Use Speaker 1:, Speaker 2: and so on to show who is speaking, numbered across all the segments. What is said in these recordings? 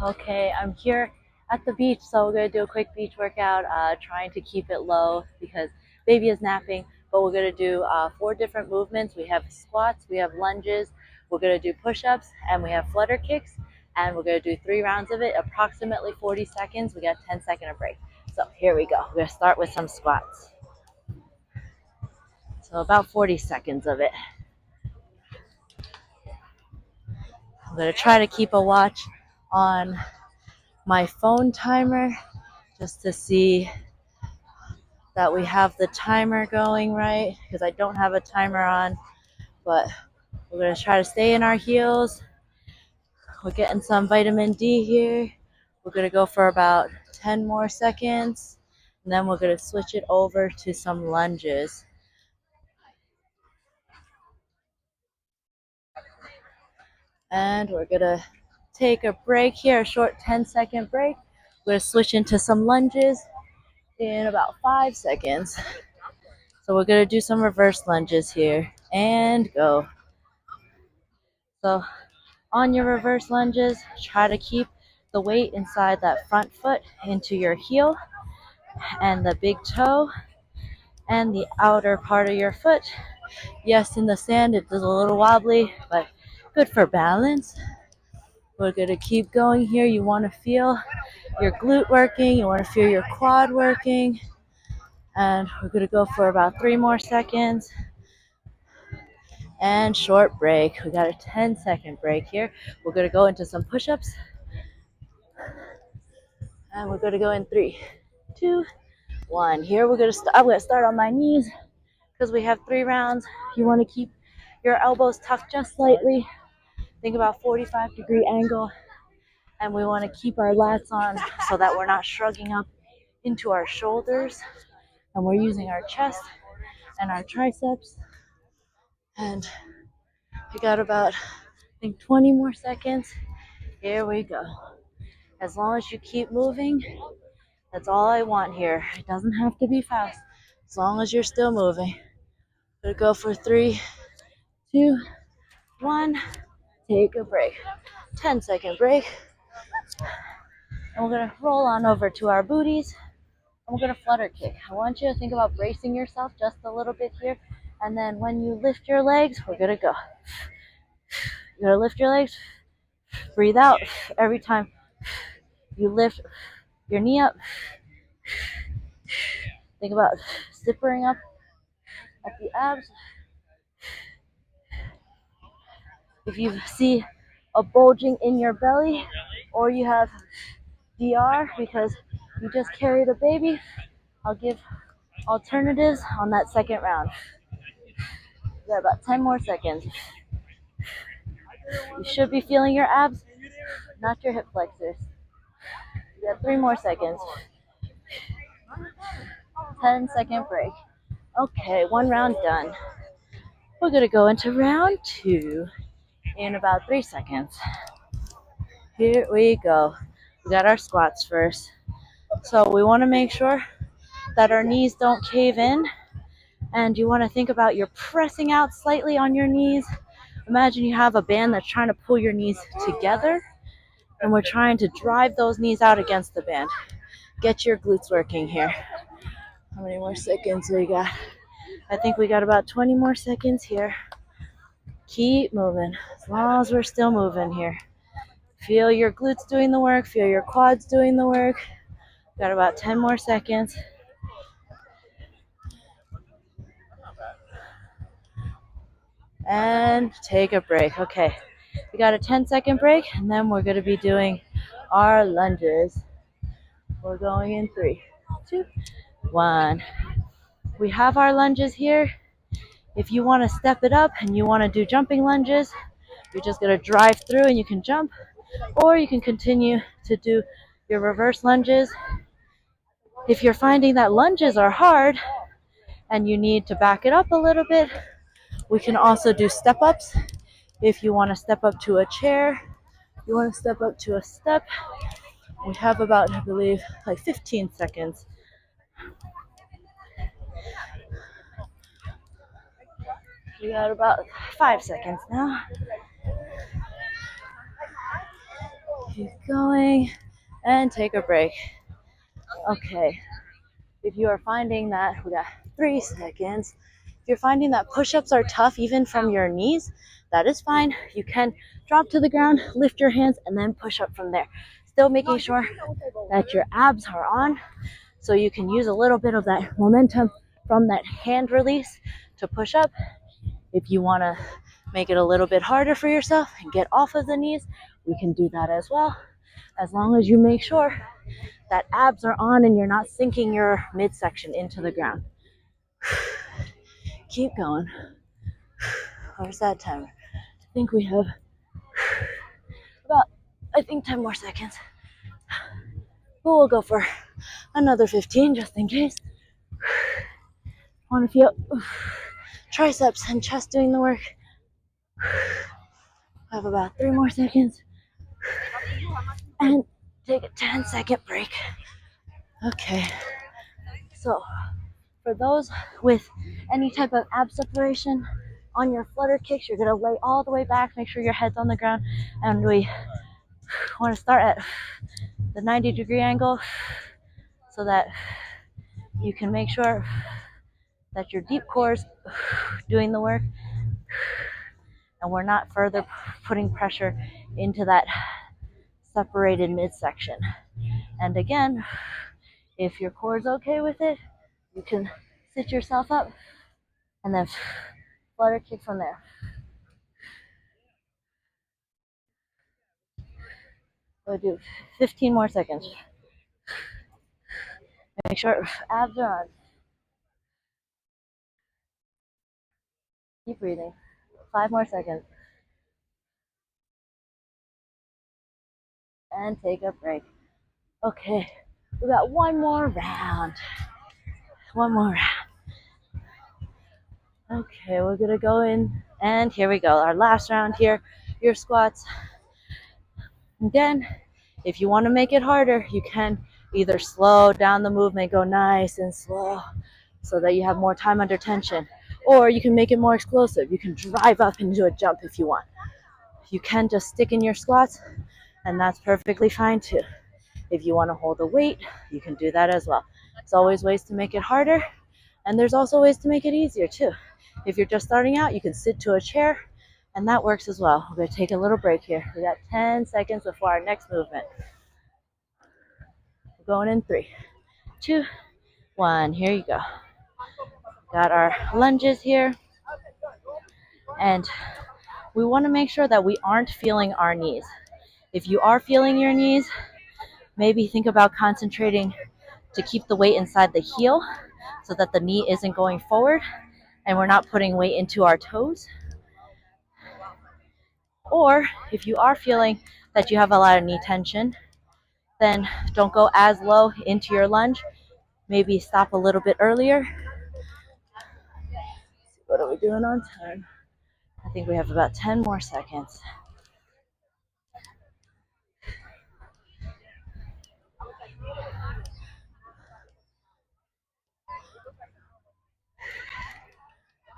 Speaker 1: Okay, I'm here at the beach, so we're gonna do a quick beach workout, trying to keep it low because baby is napping. But we're gonna do 4 different movements. We have squats, we have lunges, we're gonna do push-ups, and we have flutter kicks. And we're gonna do 3 rounds of it, approximately 40 seconds. We got 10 second break. So here we go. We're gonna start with some squats. So about 40 seconds of it. I'm gonna try to keep a watch on my phone timer just to see that we have the timer going right, because I don't have a timer on, but we're going to try to stay in our heels. We're getting some vitamin D here. We're going to go for about 10 more seconds, and then we're going to switch it over to some lunges. And we're going to take a break here, a short 10-second break. We're going to switch into some lunges in about 5 seconds. So we're going to do some reverse lunges here, and go. So on your reverse lunges, try to keep the weight inside that front foot into your heel and the big toe and the outer part of your foot. Yes, in the sand it is a little wobbly, but good for balance. We're going to keep going here. You want to feel your glute working, you want to feel your quad working, and we're going to go for about 3 more seconds. And short break. We got a 10-second break here. We're going to go into some push-ups. And we're going to go in 3, 2, 1. Here I'm going to start on my knees because we have 3 rounds. You want to keep your elbows tucked just slightly. Think about 45-degree angle. And we want to keep our lats on so that we're not shrugging up into our shoulders. And we're using our chest and our triceps. And we got about, I think, 20 more seconds. Here we go. As long as you keep moving, that's all I want here. It doesn't have to be fast. As long as you're still moving. Gonna go for 3, 2, 1. Take a break. 10-second break. And we're gonna roll on over to our booties. And we're gonna flutter kick. I want you to think about bracing yourself just a little bit here. And then when you lift your legs, we're gonna go. You're gonna lift your legs. Breathe out every time you lift your knee up. Think about zippering up at the abs. If you see a bulging in your belly, or you have DR because you just carried a baby, I'll give alternatives on that second round. We got about 10 more seconds. You should be feeling your abs, not your hip flexors. We got 3 more seconds. 10-second break. Okay, 1 round done. We're gonna go into round 2 in about 3 seconds. Here we go. We got our squats first. So we want to make sure that our knees don't cave in, and you want to think about you're pressing out slightly on your knees. Imagine you have a band that's trying to pull your knees together, and we're trying to drive those knees out against the band. Get your glutes working here. How many more seconds we got? I think we got about 20 more seconds here. Keep moving as long as we're still moving here. Feel your glutes doing the work, feel your quads doing the work. Got about 10 more seconds. And take a break. Okay, we got a 10-second break, and then we're going to be doing our lunges. We're going in 3, 2, 1. We have our lunges here. If you want to step it up and you want to do jumping lunges, you're just going to drive through and you can jump, or you can continue to do your reverse lunges. If you're finding that lunges are hard and you need to back it up a little bit, we can also do step-ups. If you want to step up to a chair, you want to step up to a step. We have about, I believe, like 15 seconds. We got about 5 seconds now. Keep going and take a break. Okay, if you are finding that, we got 3 seconds. If you're finding that push-ups are tough even from your knees, that is fine. You can drop to the ground, lift your hands, and then push up from there. Still making sure that your abs are on, so you can use a little bit of that momentum from that hand release to push up. If you want to make it a little bit harder for yourself and get off of the knees, we can do that as well, as long as you make sure that abs are on and you're not sinking your midsection into the ground. Keep going. Where's that timer? I think we have about, 10 more seconds. But we'll go for another 15 just in case. Want to feel triceps and chest doing the work. I have about 3 more seconds. And take a 10-second break. Okay. So, for those with any type of ab separation on your flutter kicks, you're going to lay all the way back, make sure your head's on the ground, and we want to start at the 90-degree angle so that you can make sure that your deep core is doing the work and we're not further putting pressure into that separated midsection. And again, if your core is okay with it, you can sit yourself up and then flutter kick from there. We'll do 15 more seconds. Make sure abs are on. Keep breathing. 5 more seconds. And take a break. Okay, we got one more round. One more round. Okay, we're gonna go in, and here we go. Our last round here, your squats. Again, if you want to make it harder, you can either slow down the movement, go nice and slow so that you have more time under tension, or you can make it more explosive. You can drive up and do a jump if you want. You can just stick in your squats, and that's perfectly fine too. If you want to hold a weight, you can do that as well. There's always ways to make it harder, and there's also ways to make it easier too. If you're just starting out, you can sit to a chair, and that works as well. We're going to take a little break here. We got 10 seconds before our next movement. We're going in 3, 2, 1. Here you go. Got our lunges here. And we want to make sure that we aren't feeling our knees. If you are feeling your knees, maybe think about concentrating to keep the weight inside the heel so that the knee isn't going forward and we're not putting weight into our toes. Or if you are feeling that you have a lot of knee tension, then don't go as low into your lunge. Maybe stop a little bit earlier. What are we doing on time? I think we have about 10 more seconds.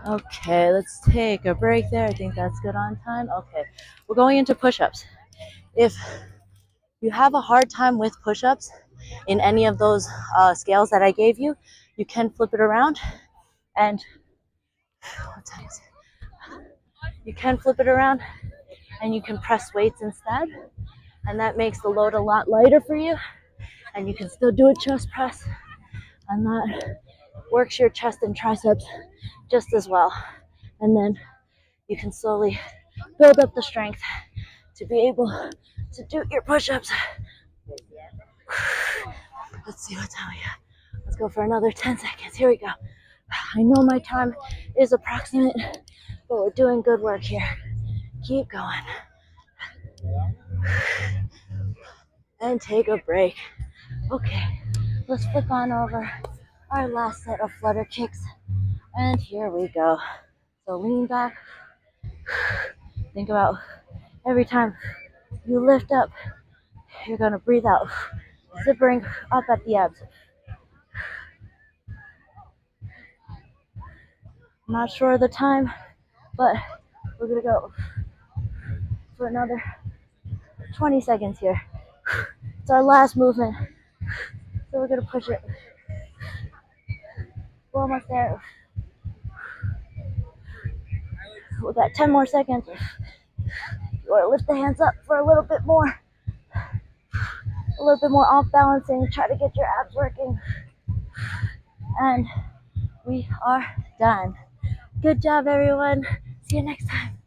Speaker 1: Okay, let's take a break there. I think that's good on time. Okay, we're going into push-ups. If you have a hard time with push-ups in any of those scales that I gave you, you can flip it around and what time is it? You can flip it around and you can press weights instead, and that makes the load a lot lighter for you, and you can still do a chest press, and that works your chest and triceps just as well. And then you can slowly build up the strength to be able to do your push-ups. Let's see what time we got. Let's go for another 10 seconds. Here we go. I know my time is approximate, but we're doing good work here. Keep going. And take a break. Okay, let's flip on over our last set of flutter kicks. And here we go. So lean back. Think about every time you lift up, you're going to breathe out, zippering up at the abs. I'm not sure of the time, but we're going to go for another 20 seconds here. It's our last movement. So we're gonna push it. We're almost there. We got 10 more seconds. You wanna lift the hands up for a little bit more off balancing. Try to get your abs working. And we are done. Good job, everyone. See you next time.